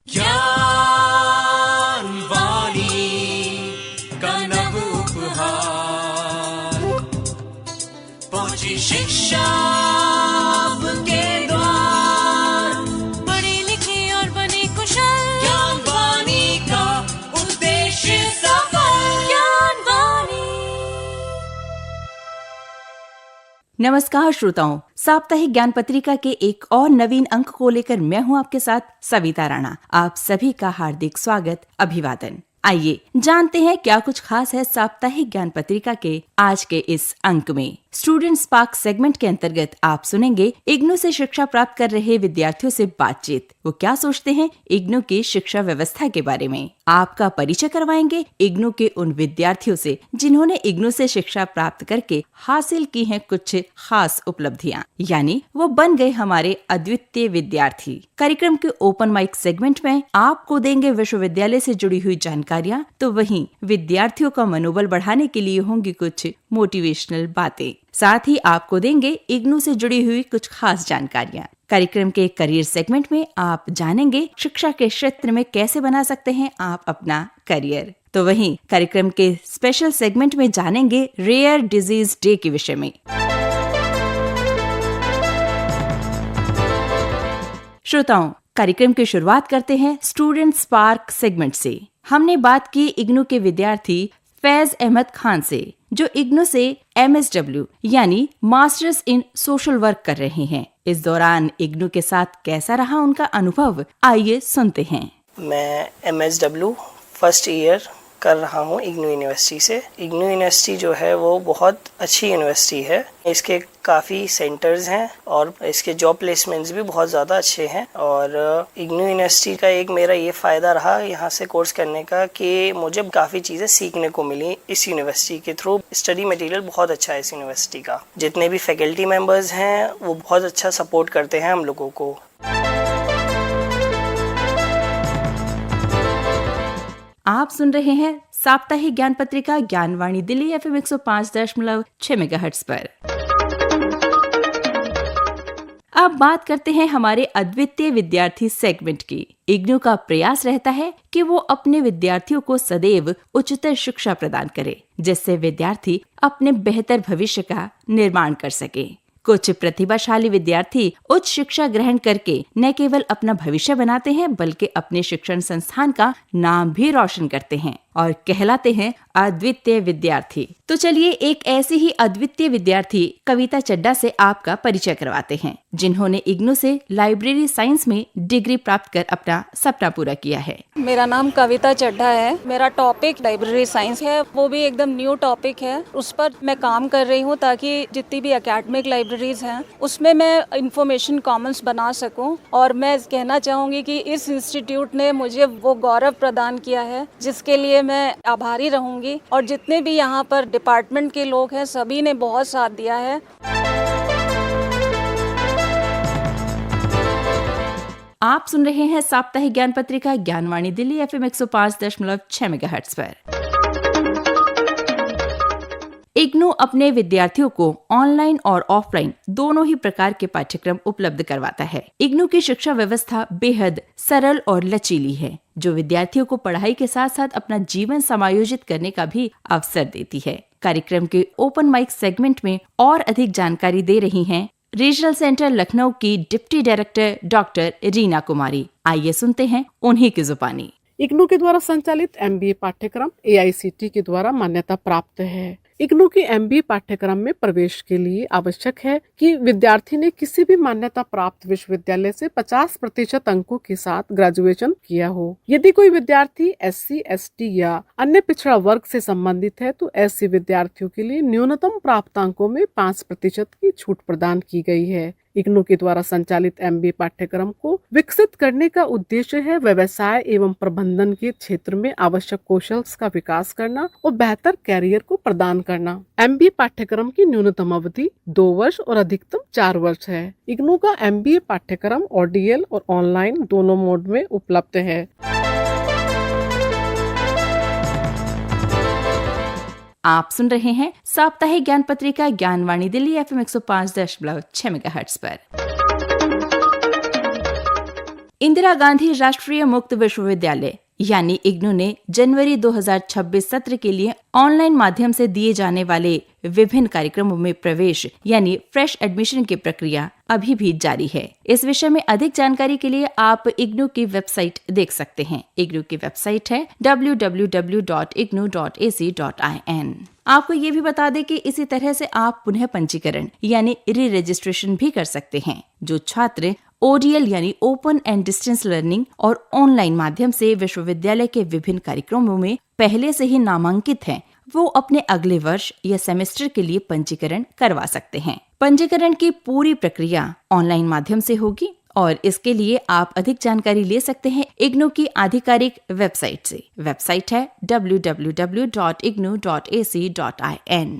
ज्ञानवाणी का नव उपहार, पहुंची शिक्षा के द्वार, पढ़ी लिखी और बनी कुशल, ज्ञानवाणी का उद्देश्य सफल। ज्ञानवाणी। नमस्कार श्रोताओं, साप्ताहिक ज्ञान पत्रिका के एक और नवीन अंक को लेकर मैं हूं आपके साथ सविता राणा। आप सभी का हार्दिक स्वागत, अभिवादन। आइए जानते हैं क्या कुछ खास है साप्ताहिक ज्ञान पत्रिका के आज के इस अंक में। स्टूडेंट स्पार्क सेगमेंट के अंतर्गत आप सुनेंगे इग्नू से शिक्षा प्राप्त कर रहे विद्यार्थियों से बातचीत। वो क्या सोचते हैं इग्नू की शिक्षा व्यवस्था के बारे में। आपका परिचय करवाएंगे इग्नू के उन विद्यार्थियों से जिन्होंने इग्नू से शिक्षा प्राप्त करके हासिल की हैं कुछ खास उपलब्धियां, यानी वो बन गए हमारे अद्वितीय विद्यार्थी। कार्यक्रम के ओपन माइक सेगमेंट में आपको देंगे विश्वविद्यालय से जुड़ी हुई जानकारियां, तो वहीं विद्यार्थियों का मनोबल बढ़ाने के लिए होंगी कुछ मोटिवेशनल बातें। साथ ही आपको देंगे इग्नू से जुड़ी हुई कुछ खास जानकारियां। कार्यक्रम के करियर सेगमेंट में आप जानेंगे शिक्षा के क्षेत्र में कैसे बना सकते हैं आप अपना करियर। तो वहीं कार्यक्रम के स्पेशल सेगमेंट में जानेंगे रेयर डिजीज डे के विषय में। श्रोताओं, कार्यक्रम की शुरुआत करते हैं स्टूडेंट स्पार्क सेगमेंट से। हमने बात की इग्नू के विद्यार्थी फैज अहमद खान से, जो इग्नू से MSW यानी मास्टर्स इन सोशल वर्क कर रहे हैं। इस दौरान इग्नू के साथ कैसा रहा उनका अनुभव, आइए सुनते हैं। मैं MSW फर्स्ट ईयर कर रहा हूँ इग्नू यूनिवर्सिटी से। इग्नू यूनिवर्सिटी जो है वो बहुत अच्छी यूनिवर्सिटी है। इसके काफ़ी सेंटर्स हैं और इसके जॉब प्लेसमेंट्स भी बहुत ज़्यादा अच्छे हैं। और इग्नू यूनिवर्सिटी का एक मेरा ये फ़ायदा रहा यहाँ से कोर्स करने का कि मुझे काफ़ी चीज़ें सीखने को मिली इस यूनिवर्सिटी के थ्रू। स्टडी मटेरियल बहुत अच्छा है इस यूनिवर्सिटी का। जितने भी फैकल्टी मेम्बर्स हैं वो बहुत अच्छा सपोर्ट करते हैं हम लोगों को। आप सुन रहे हैं साप्ताहिक ज्ञान पत्रिका ज्ञानवाणी दिल्ली FM 105.6 मेगाहर्ट्ज पर। अब बात करते हैं हमारे अद्वितीय विद्यार्थी सेगमेंट की। इग्नू का प्रयास रहता है कि वो अपने विद्यार्थियों को सदैव उच्चतर शिक्षा प्रदान करे, जिससे विद्यार्थी अपने बेहतर भविष्य का निर्माण कर सके। कुछ प्रतिभाशाली विद्यार्थी उच्च शिक्षा ग्रहण करके न केवल अपना भविष्य बनाते हैं बल्कि अपने शिक्षण संस्थान का नाम भी रोशन करते हैं और कहलाते हैं अद्वितीय विद्यार्थी। तो चलिए एक ऐसी ही अद्वितीय विद्यार्थी कविता चड्ढा से आपका परिचय करवाते हैं, जिन्होंने इग्नू से लाइब्रेरी साइंस में डिग्री प्राप्त कर अपना सपना पूरा किया है। मेरा नाम कविता चड्ढा है। मेरा टॉपिक लाइब्रेरी साइंस है, वो भी एकदम न्यू टॉपिक है। उस पर मैं काम कर रही हूँ ताकि जितनी भी एकेडमिक लाइब्रेरीज हैं उसमें मैं इंफॉर्मेशन कॉमन्स बना सकूँ। और मैं कहना चाहूँगी कि इस इंस्टीट्यूट ने मुझे वो गौरव प्रदान किया है जिसके लिए मैं आभारी रहूंगी। और जितने भी यहाँ पर डिपार्टमेंट के लोग हैं सभी ने बहुत साथ दिया है। आप सुन रहे हैं साप्ताहिक ज्ञान पत्रिका ज्ञानवाणी दिल्ली FM 105.6 मेगाहर्ट्ज पर। इग्नू अपने विद्यार्थियों को ऑनलाइन और ऑफलाइन दोनों ही प्रकार के पाठ्यक्रम उपलब्ध करवाता है। इग्नू की शिक्षा व्यवस्था बेहद सरल और लचीली है, जो विद्यार्थियों को पढ़ाई के साथ साथ अपना जीवन समायोजित करने का भी अवसर देती है। कार्यक्रम के ओपन माइक सेगमेंट में और अधिक जानकारी दे रही हैं रीजनल सेंटर लखनऊ की डिप्टी डायरेक्टर डॉक्टर रीना कुमारी। आइए सुनते हैं उन्हीं की जुबानी। इग्नू के द्वारा संचालित MBA पाठ्यक्रम AICTE के द्वारा मान्यता प्राप्त है। इग्नू की MBA पाठ्यक्रम में प्रवेश के लिए आवश्यक है कि विद्यार्थी ने किसी भी मान्यता प्राप्त विश्वविद्यालय से 50% अंकों के साथ ग्रेजुएशन किया हो। यदि कोई विद्यार्थी SC, ST या अन्य पिछड़ा वर्ग से संबंधित है तो ऐसे विद्यार्थियों के लिए न्यूनतम प्राप्त अंकों में 5% की छूट प्रदान की गई है। इग्नू के द्वारा संचालित MBA पाठ्यक्रम को विकसित करने का उद्देश्य है व्यवसाय एवं प्रबंधन के क्षेत्र में आवश्यक कौशल का विकास करना और बेहतर कैरियर को प्रदान करना। MBA पाठ्यक्रम की न्यूनतम अवधि 2 वर्ष और अधिकतम 4 वर्ष है। इग्नू का MBA पाठ्यक्रम ODL और ऑनलाइन दोनों मोड में उपलब्ध है। आप सुन रहे हैं साप्ताहिक ज्ञान पत्रिका ज्ञानवाणी दिल्ली FM 105.6 मेगाहर्ट्ज पर। इंदिरा गांधी राष्ट्रीय मुक्त विश्वविद्यालय यानी इग्नू ने जनवरी 2026 सत्र के लिए ऑनलाइन माध्यम से दिए जाने वाले विभिन्न कार्यक्रमों में प्रवेश यानी फ्रेश एडमिशन की प्रक्रिया अभी भी जारी है। इस विषय में अधिक जानकारी के लिए आप इग्नू की वेबसाइट देख सकते हैं। इग्नू की वेबसाइट है www.ignu.ac.in। आपको ये भी बता दें कि इसी तरह से आप पुनः पंजीकरण यानी री रजिस्ट्रेशन भी कर सकते हैं। जो छात्र ODL यानी ओपन एंड डिस्टेंस लर्निंग और ऑनलाइन माध्यम से विश्वविद्यालय के विभिन्न कार्यक्रमों में पहले से ही नामांकित हैं, वो अपने अगले वर्ष या सेमेस्टर के लिए पंजीकरण करवा सकते हैं। पंजीकरण की पूरी प्रक्रिया ऑनलाइन माध्यम से होगी और इसके लिए आप अधिक जानकारी ले सकते हैं इग्नू की आधिकारिक वेबसाइट से। वेबसाइट है www.ignu.ac.in।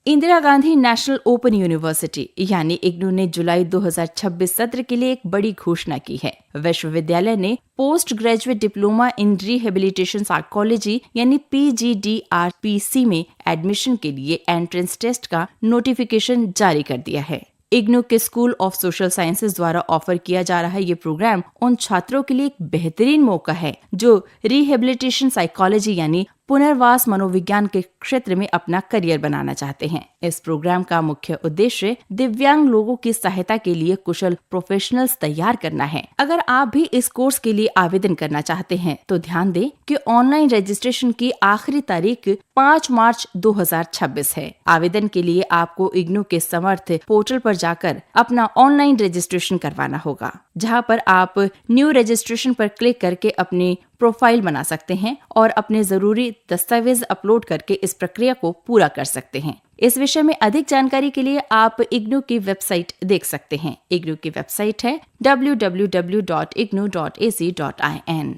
Indira Gandhi national open university यानी इग्नू ने जुलाई 2026 सत्र के लिए एक बड़ी घोषणा की है। विश्वविद्यालय ने post graduate diploma in rehabilitation psychology यानी PGDRPC में एडमिशन के लिए एंट्रेंस टेस्ट का नोटिफिकेशन जारी कर दिया है। इग्नू के स्कूल ऑफ सोशल साइंसेज द्वारा ऑफर किया जा रहा ये प्रोग्राम उन छात्रों के लिए एक बेहतरीन मौका है जो रिहेबिलिटेशन साइकोलॉजी यानी पुनर्वास मनोविज्ञान के क्षेत्र में अपना करियर बनाना चाहते हैं। इस प्रोग्राम का मुख्य उद्देश्य दिव्यांग लोगों की सहायता के लिए कुशल प्रोफेशनल्स तैयार करना है। अगर आप भी इस कोर्स के लिए आवेदन करना चाहते हैं तो ध्यान दें कि ऑनलाइन रजिस्ट्रेशन की आखिरी तारीख 5 मार्च 2026 है। आवेदन के लिए आपको इग्नू के समर्थ पोर्टल पर जाकर अपना ऑनलाइन रजिस्ट्रेशन करवाना होगा, जहां पर आप न्यू रजिस्ट्रेशन पर क्लिक करके अपनी प्रोफाइल बना सकते हैं और अपने जरूरी दस्तावेज अपलोड करके इस प्रक्रिया को पूरा कर सकते हैं। इस विषय में अधिक जानकारी के लिए आप इग्नू की वेबसाइट देख सकते हैं। इग्नू की वेबसाइट है www.ignu.ac.in।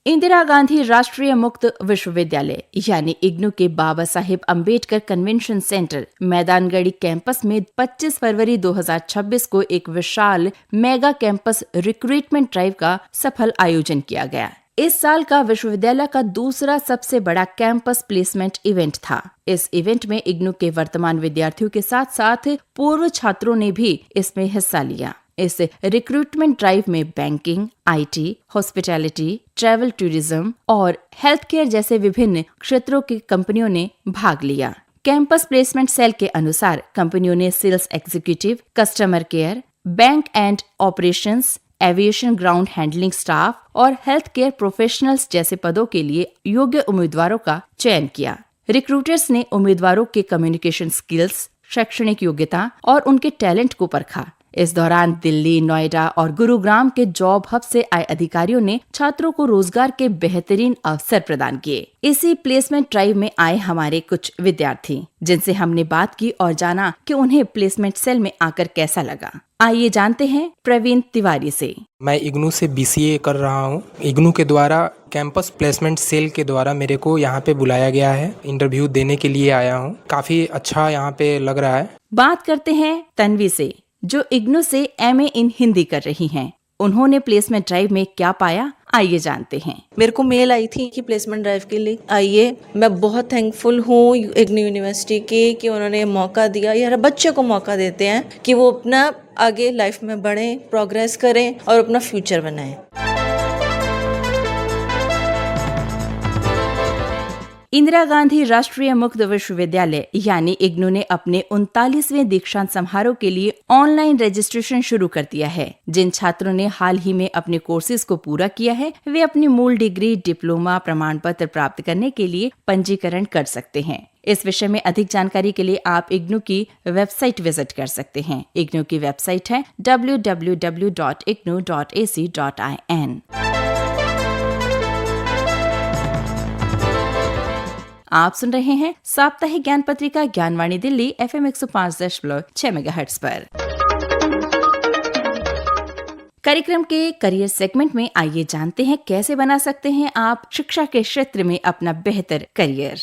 इंदिरा गांधी राष्ट्रीय मुक्त विश्वविद्यालय यानी इग्नू के Baba Saheb Ambedkar convention centre Maidangarhi campus में 25 फरवरी 2026 को एक विशाल मेगा कैंपस रिक्रूटमेंट ड्राइव का सफल आयोजन किया गया। इस साल का विश्वविद्यालय का दूसरा सबसे बड़ा कैंपस प्लेसमेंट इवेंट था। इस इवेंट में इग्नू के वर्तमान विद्यार्थियों के साथ साथ पूर्व छात्रों ने भी इसमें हिस्सा लिया। इस रिक्रूटमेंट ड्राइव में banking, IT, hospitality, travel tourism और हेल्थ केयर जैसे विभिन्न क्षेत्रों की कंपनियों ने भाग लिया। कैंपस प्लेसमेंट सेल के अनुसार कंपनियों ने sales executive, customer care, bank and operations, aviation ground handling staff और हेल्थ केयर प्रोफेशनल्स जैसे पदों के लिए योग्य उम्मीदवारों का चयन किया। रिक्रूटर्स ने उम्मीदवारों के कम्युनिकेशन स्किल्स, शैक्षणिक योग्यता और उनके टैलेंट को परखा। इस दौरान दिल्ली, नोएडा और गुरुग्राम के जॉब हब से आए अधिकारियों ने छात्रों को रोजगार के बेहतरीन अवसर प्रदान किए। इसी प्लेसमेंट ड्राइव में आए हमारे कुछ विद्यार्थी जिनसे हमने बात की और जाना कि उन्हें प्लेसमेंट सेल में आकर कैसा लगा। आइए जानते हैं प्रवीण तिवारी से। मैं इग्नू से BCA कर रहा हूँ। इग्नू के द्वारा कैंपस प्लेसमेंट सेल के द्वारा मेरे को यहाँ पे बुलाया गया है। इंटरव्यू देने के लिए आया हूँ। काफी अच्छा यहाँ पे लग रहा है। बात करते हैं तन्वी से जो इग्नू से MA इन हिंदी कर रही हैं। उन्होंने प्लेसमेंट ड्राइव में क्या पाया, आइए जानते हैं। मेरे को मेल आई थी कि प्लेसमेंट ड्राइव के लिए आइए। मैं बहुत थैंकफुल हूँ इग्नू यूनिवर्सिटी के कि उन्होंने मौका दिया। यार बच्चे को मौका देते हैं कि वो अपना आगे लाइफ में बढ़ें, प्रोग्रेस करें और अपना फ्यूचर बनाएं। इंदिरा गांधी राष्ट्रीय मुक्त विश्वविद्यालय यानी इग्नू ने अपने 39वें दीक्षांत समारोह के लिए ऑनलाइन रजिस्ट्रेशन शुरू कर दिया है। जिन छात्रों ने हाल ही में अपने कोर्सेज को पूरा किया है वे अपनी मूल डिग्री, डिप्लोमा प्रमाण पत्र प्राप्त करने के लिए पंजीकरण कर सकते हैं। इस विषय में अधिक जानकारी के लिए आप इग्नू की वेबसाइट विजिट कर सकते हैं। इग्नू की वेबसाइट है www.ignu.ac.in। आप सुन रहे हैं साप्ताहिक ज्ञान पत्रिका ज्ञानवाणी दिल्ली FM 105.6 मेगाहर्ट्ज पर। कार्यक्रम के करियर सेगमेंट में आइए जानते हैं कैसे बना सकते हैं आप शिक्षा के क्षेत्र में अपना बेहतर करियर।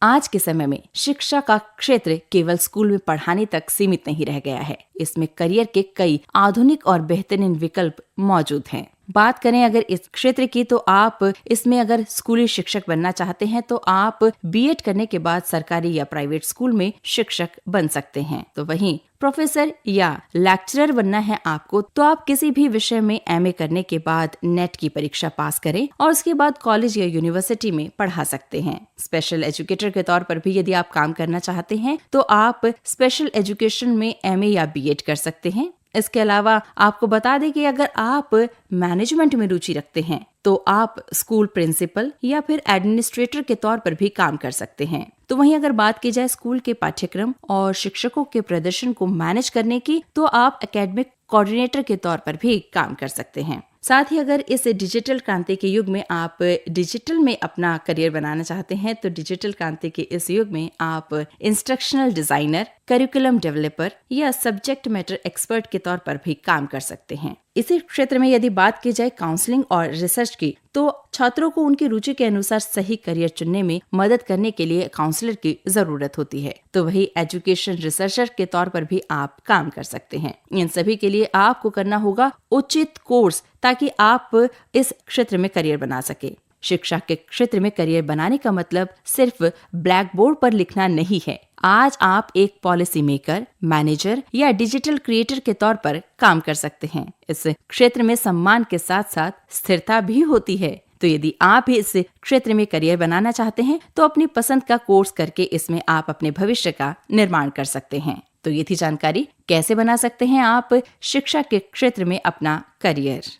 आज के समय में शिक्षा का क्षेत्र केवल स्कूल में पढ़ाने तक सीमित नहीं रह गया है। इसमें करियर के कई आधुनिक और बेहतरीन विकल्प मौजूद हैं। बात करें अगर इस क्षेत्र की तो आप इसमें अगर स्कूली शिक्षक बनना चाहते हैं तो आप बीएड करने के बाद सरकारी या प्राइवेट स्कूल में शिक्षक बन सकते हैं। तो वहीं प्रोफेसर या लेक्चरर बनना है आपको तो आप किसी भी विषय में एमए करने के बाद नेट की परीक्षा पास करें और उसके बाद कॉलेज या यूनिवर्सिटी में पढ़ा सकते हैं। स्पेशल एजुकेटर के तौर पर भी यदि आप काम करना चाहते हैं तो आप स्पेशल एजुकेशन में एमए या बीएड कर सकते हैं। इसके अलावा आपको बता दें कि अगर आप मैनेजमेंट में रुचि रखते हैं तो आप स्कूल प्रिंसिपल या फिर एडमिनिस्ट्रेटर के तौर पर भी काम कर सकते हैं। तो वहीं अगर बात की जाए स्कूल के पाठ्यक्रम और शिक्षकों के प्रदर्शन को मैनेज करने की तो आप एकेडमिक कोऑर्डिनेटर के तौर पर भी काम कर सकते हैं। साथ ही अगर इस डिजिटल क्रांति के युग में आप डिजिटल में अपना करियर बनाना चाहते हैं तो डिजिटल क्रांति के इस युग में आप इंस्ट्रक्शनल डिजाइनर, करिकुलम डेवलपर या सब्जेक्ट मैटर एक्सपर्ट के तौर पर भी काम कर सकते हैं। इसी क्षेत्र में यदि बात की जाए काउंसलिंग और रिसर्च की तो छात्रों को उनकी रुचि के अनुसार सही करियर चुनने में मदद करने के लिए काउंसलर की जरूरत होती है। तो वही एजुकेशन रिसर्चर के तौर पर भी आप काम कर सकते हैं। इन सभी के लिए आपको करना होगा उचित कोर्स ताकि आप इस क्षेत्र में करियर बना सके। शिक्षा के क्षेत्र में करियर बनाने का मतलब सिर्फ ब्लैक बोर्ड पर लिखना नहीं है। आज आप एक पॉलिसी मेकर, मैनेजर या डिजिटल क्रिएटर के तौर पर काम कर सकते हैं। इस क्षेत्र में सम्मान के साथ साथ स्थिरता भी होती है। तो यदि आप भी इस क्षेत्र में करियर बनाना चाहते हैं तो अपनी पसंद का कोर्स करके इसमें आप अपने भविष्य का निर्माण कर सकते हैं। तो ये थी जानकारी कैसे बना सकते हैं आप शिक्षा के क्षेत्र में अपना करियर।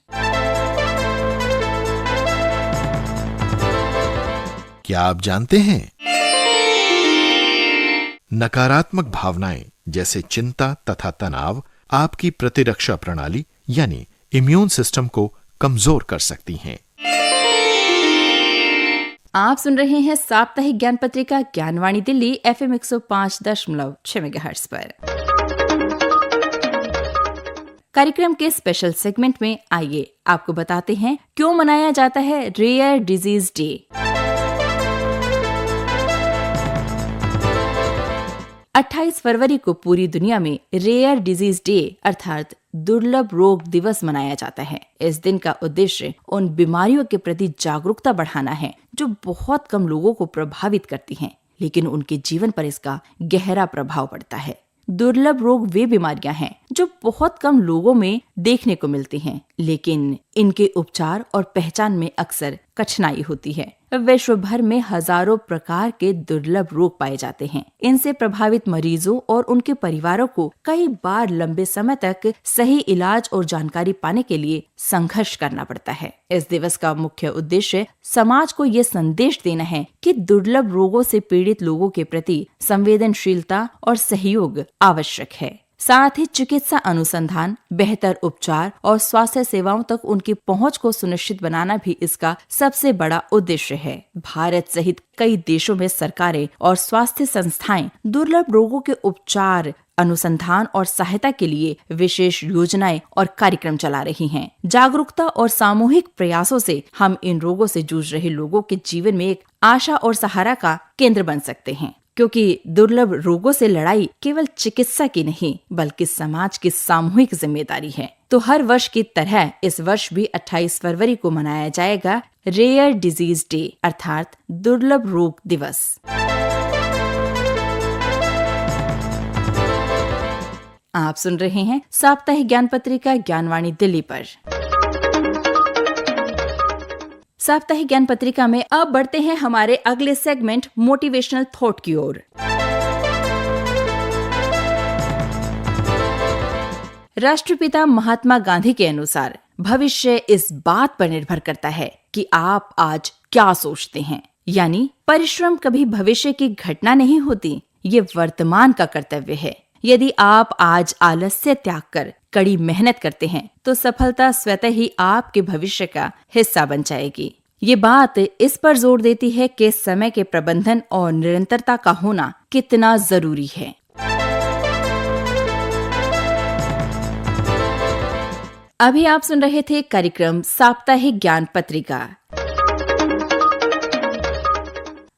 क्या आप जानते हैं नकारात्मक भावनाएं जैसे चिंता तथा तनाव आपकी प्रतिरक्षा प्रणाली यानी इम्यून सिस्टम को कमजोर कर सकती हैं। आप सुन रहे हैं साप्ताहिक ज्ञान पत्रिका ज्ञानवाणी दिल्ली FM 105.6 मेगाहर्ट्ज पर। कार्यक्रम के स्पेशल सेगमेंट में आइए आपको बताते हैं क्यों मनाया जाता है रेयर डिजीज डे। 28 फरवरी को पूरी दुनिया में रेयर डिजीज डे अर्थात दुर्लभ रोग दिवस मनाया जाता है। इस दिन का उद्देश्य उन बीमारियों के प्रति जागरूकता बढ़ाना है जो बहुत कम लोगों को प्रभावित करती हैं, लेकिन उनके जीवन पर इसका गहरा प्रभाव पड़ता है। दुर्लभ रोग वे बीमारियां हैं जो बहुत कम लोगों में देखने को मिलती हैं, लेकिन इनके उपचार और पहचान में अक्सर कठिनाई होती है। विश्व भर में हजारों प्रकार के दुर्लभ रोग पाए जाते हैं। इनसे प्रभावित मरीजों और उनके परिवारों को कई बार लंबे समय तक सही इलाज और जानकारी पाने के लिए संघर्ष करना पड़ता है। इस दिवस का मुख्य उद्देश्य समाज को ये संदेश देना है कि दुर्लभ रोगों से पीड़ित लोगों के प्रति संवेदनशीलता और सहयोग आवश्यक है। साथ ही चिकित्सा अनुसंधान, बेहतर उपचार और स्वास्थ्य सेवाओं तक उनकी पहुंच को सुनिश्चित बनाना भी इसका सबसे बड़ा उद्देश्य है। भारत सहित कई देशों में सरकारें और स्वास्थ्य संस्थाएं दुर्लभ रोगों के उपचार, अनुसंधान और सहायता के लिए विशेष योजनाएं और कार्यक्रम चला रही हैं। जागरूकता और सामूहिक प्रयासों से हम इन रोगों से जूझ रहे लोगों के जीवन में एक आशा और सहारा का केंद्र बन सकते हैं, क्योंकि दुर्लभ रोगों से लड़ाई केवल चिकित्सा की नहीं बल्कि समाज की सामूहिक जिम्मेदारी है। तो हर वर्ष की तरह इस वर्ष भी 28 फरवरी को मनाया जाएगा रेयर डिजीज डे अर्थात दुर्लभ रोग दिवस। आप सुन रहे हैं साप्ताहिक ज्ञान पत्रिका ज्ञानवाणी दिल्ली पर। साप्ताहिक ज्ञान पत्रिका में अब बढ़ते हैं हमारे अगले सेगमेंट मोटिवेशनल थॉट की ओर। राष्ट्रपिता महात्मा गांधी के अनुसार भविष्य इस बात पर निर्भर करता है कि आप आज क्या सोचते हैं। यानी परिश्रम कभी भविष्य की घटना नहीं होती, ये वर्तमान का कर्तव्य है। यदि आप आज आलस्य त्याग कर कड़ी मेहनत करते हैं तो सफलता स्वतः ही आपके भविष्य का हिस्सा बन जाएगी। ये बात इस पर जोर देती है कि समय के प्रबंधन और निरंतरता का होना कितना जरूरी है। अभी आप सुन रहे थे कार्यक्रम साप्ताहिक ज्ञान पत्रिका।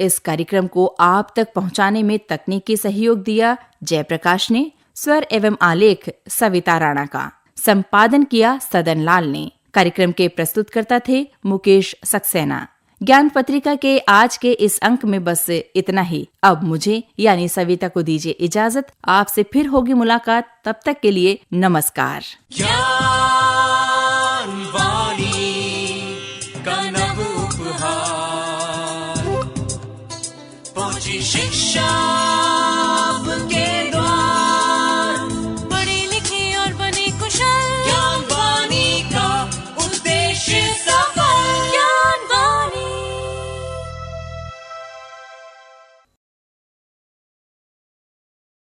इस कार्यक्रम को आप तक पहुंचाने में तकनीकी सहयोग दिया जयप्रकाश ने, स्वर एवं आलेख सविता राणा का, संपादन किया सदन लाल ने, कार्यक्रम के प्रस्तुतकर्ता थे मुकेश सक्सेना। ज्ञान पत्रिका के आज के इस अंक में बस इतना ही। अब मुझे यानी सविता को दीजिए इजाजत। आपसे फिर होगी मुलाकात, तब तक के लिए नमस्कार। ज्ञान वाणी का नव उपहार, पहुंची शिक्षा